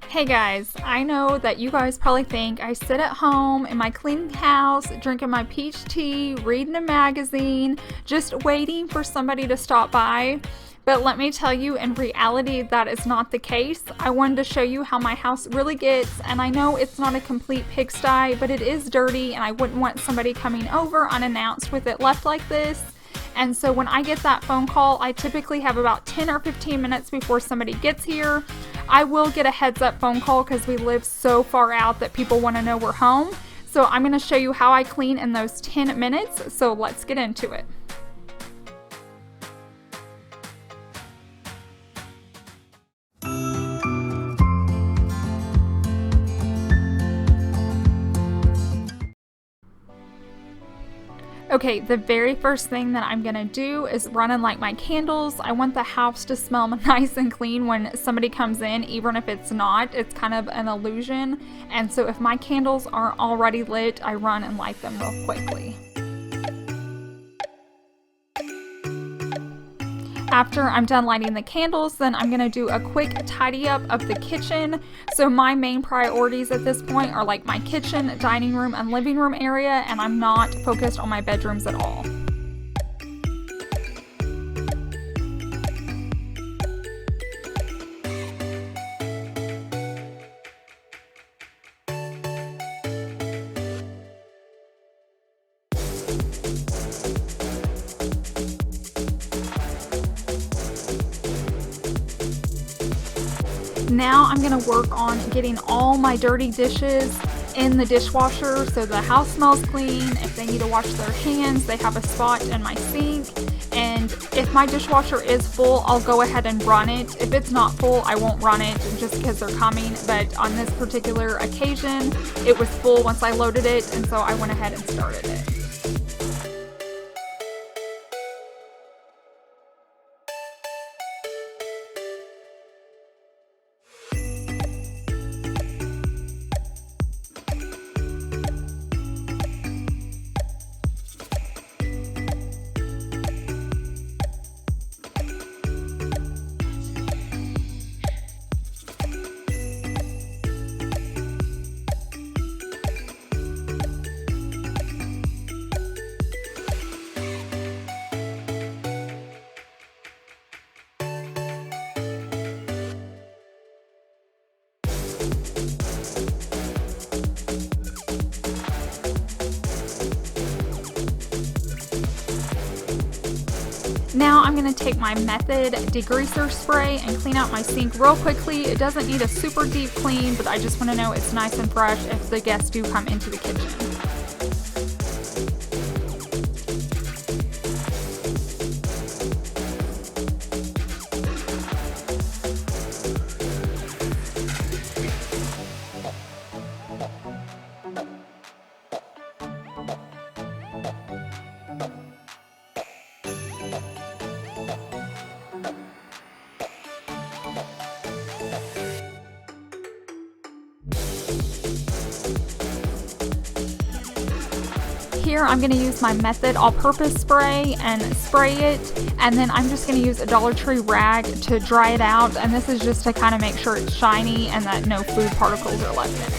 Hey guys, I know that you guys probably think I sit at home in my clean house, drinking my peach tea, reading a magazine, just waiting for somebody to stop by. But let me tell you, in reality, that is not the case. I wanted to show you how my house really gets, and I know it's not a complete pigsty, but it is dirty, and I wouldn't want somebody coming over unannounced with it left like this. And so when I get that phone call, I typically have about 10 or 15 minutes before somebody gets here. I will get a heads up phone call because we live so far out that people want to know we're home. So I'm going to show you how I clean in those 10 minutes. So let's get into it. Okay, the very first thing that I'm gonna do is run and light my candles. I want the house to smell nice and clean when somebody comes in, even if it's not. It's kind of an illusion. And so if my candles aren't already lit, I run and light them real quickly. After I'm done lighting the candles, then I'm going to do a quick tidy up of the kitchen. So my main priorities at this point are like my kitchen, dining room, and living room area, and I'm not focused on my bedrooms at all. Now I'm going to work on getting all my dirty dishes in the dishwasher so the house smells clean. If they need to wash their hands, they have a spot in my sink. And if my dishwasher is full, I'll go ahead and run it. If it's not full, I won't run it just because they're coming. But on this particular occasion, it was full once I loaded it, and so I went ahead and started it. Now I'm going to take my Method degreaser spray and clean out my sink real quickly. It doesn't need a super deep clean, but I just want to know it's nice and fresh if the guests do come into the kitchen. Here I'm going to use my Method all-purpose spray and spray it, and then I'm just going to use a Dollar Tree rag to dry it out, and this is just to kind of make sure it's shiny and that no food particles are left in it.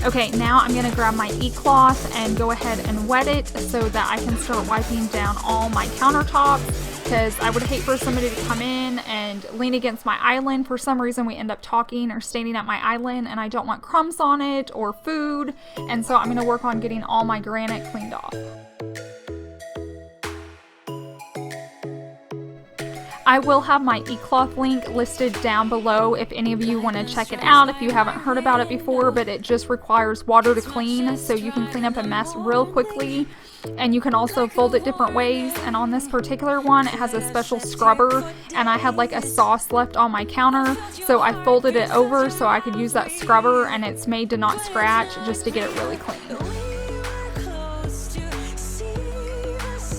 Okay, now I'm going to grab my e-cloth and go ahead and wet it so that I can start wiping down all my countertops, because I would hate for somebody to come in and lean against my island. For some reason we end up talking or standing at my island, and I don't want crumbs on it or food, and so I'm going to work on getting all my granite cleaned off. I will have my e-cloth link listed down below if any of you want to check it out if you haven't heard about it before, but it just requires water to clean, so you can clean up a mess real quickly, and you can also fold it different ways. And on this particular one, it has a special scrubber, and I had like a sauce left on my counter, so I folded it over so I could use that scrubber, and it's made to not scratch, just to get it really clean.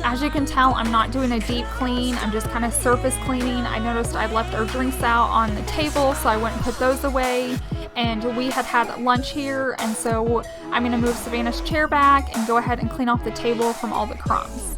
As you can tell, I'm not doing a deep clean, I'm just kind of surface cleaning. I noticed I left our drinks out on the table, so I went and put those away. And we had lunch here, and so I'm going to move Savannah's chair back and go ahead and clean off the table from all the crumbs.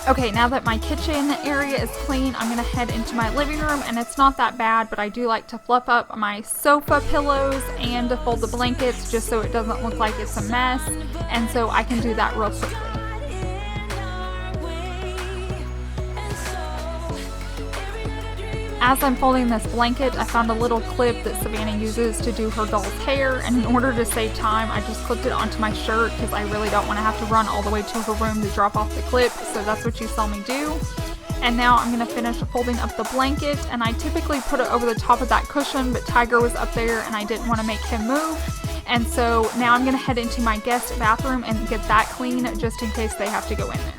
Okay, now that my kitchen area is clean, I'm gonna head into my living room, and it's not that bad, but I do like to fluff up my sofa pillows and to fold the blankets just so it doesn't look like it's a mess, and so I can do that real quickly. As I'm folding this blanket, I found a little clip that Savannah uses to do her doll's hair, and in order to save time, I just clipped it onto my shirt because I really don't want to have to run all the way to her room to drop off the clip, so that's what you saw me do. And now I'm going to finish folding up the blanket, and I typically put it over the top of that cushion, but Tiger was up there and I didn't want to make him move. And so now I'm going to head into my guest bathroom and get that clean just in case they have to go in there.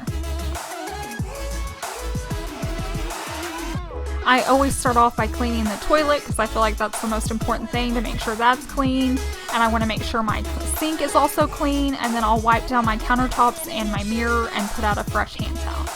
I always start off by cleaning the toilet because I feel like that's the most important thing, to make sure that's clean, and I want to make sure my sink is also clean, and then I'll wipe down my countertops and my mirror and put out a fresh hand towel.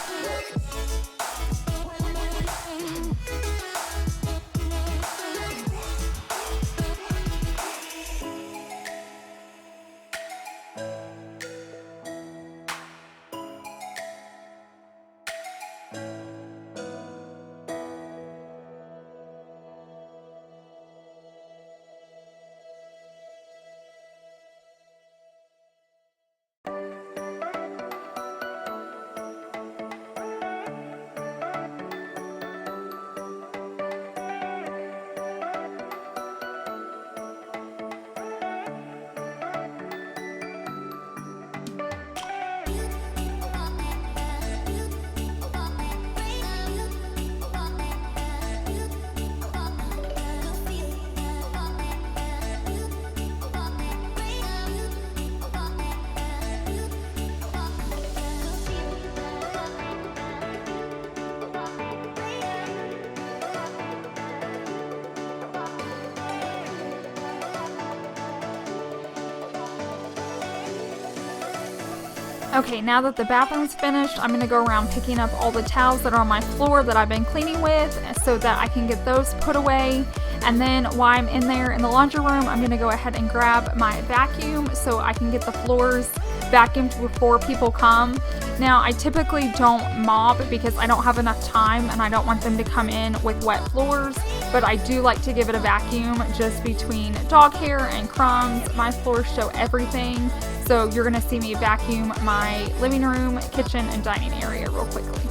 Okay, now that the bathroom's finished, I'm going to go around picking up all the towels that are on my floor that I've been cleaning with so that I can get those put away. And then while I'm in there in the laundry room, I'm going to go ahead and grab my vacuum so I can get the floors vacuumed before people come. Now, I typically don't mop because I don't have enough time and I don't want them to come in with wet floors, but I do like to give it a vacuum just between dog hair and crumbs. My floors show everything, so you're going to see me vacuum my living room, kitchen, and dining area real quickly.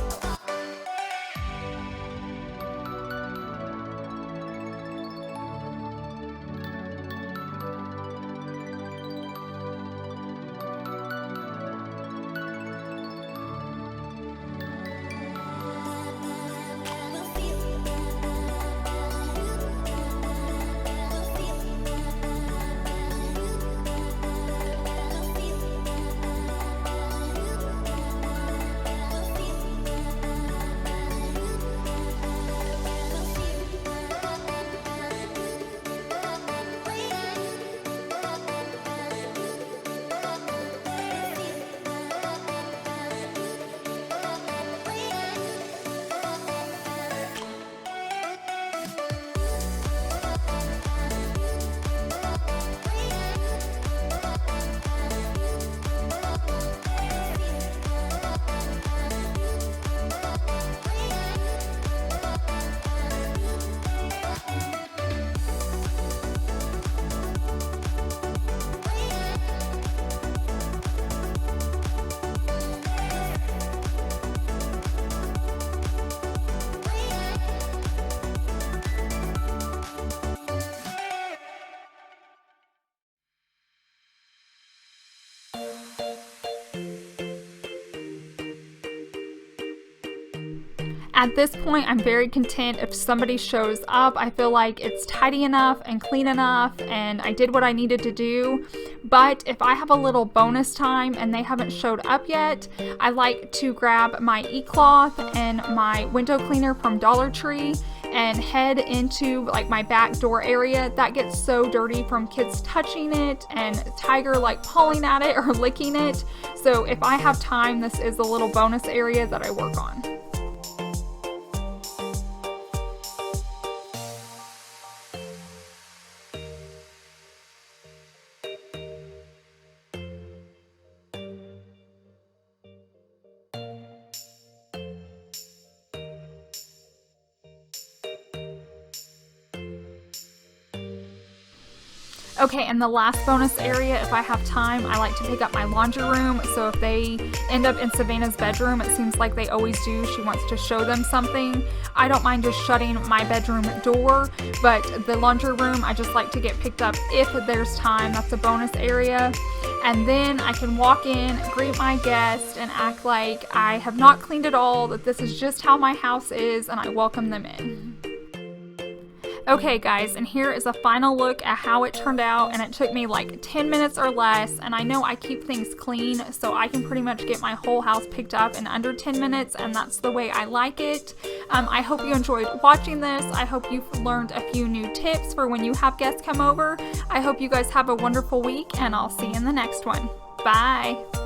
At this point, I'm very content if somebody shows up. I feel like it's tidy enough and clean enough and I did what I needed to do. But if I have a little bonus time and they haven't showed up yet, I like to grab my e-cloth and my window cleaner from Dollar Tree and head into like my back door area. That gets so dirty from kids touching it and Tiger like pulling at it or licking it. So if I have time, this is a little bonus area that I work on. Okay, and the last bonus area, if I have time, I like to pick up my laundry room. So if they end up in Savannah's bedroom, it seems like they always do. She wants to show them something. I don't mind just shutting my bedroom door, but the laundry room, I just like to get picked up if there's time. That's a bonus area. And then I can walk in, greet my guest, and act like I have not cleaned it all, that this is just how my house is, and I welcome them in. Okay guys, and here is a final look at how it turned out, and it took me like 10 minutes or less, and I know I keep things clean, so I can pretty much get my whole house picked up in under 10 minutes, and that's the way I like it. I hope you enjoyed watching this. I hope you've learned a few new tips for when you have guests come over. I hope you guys have a wonderful week, and I'll see you in the next one. Bye!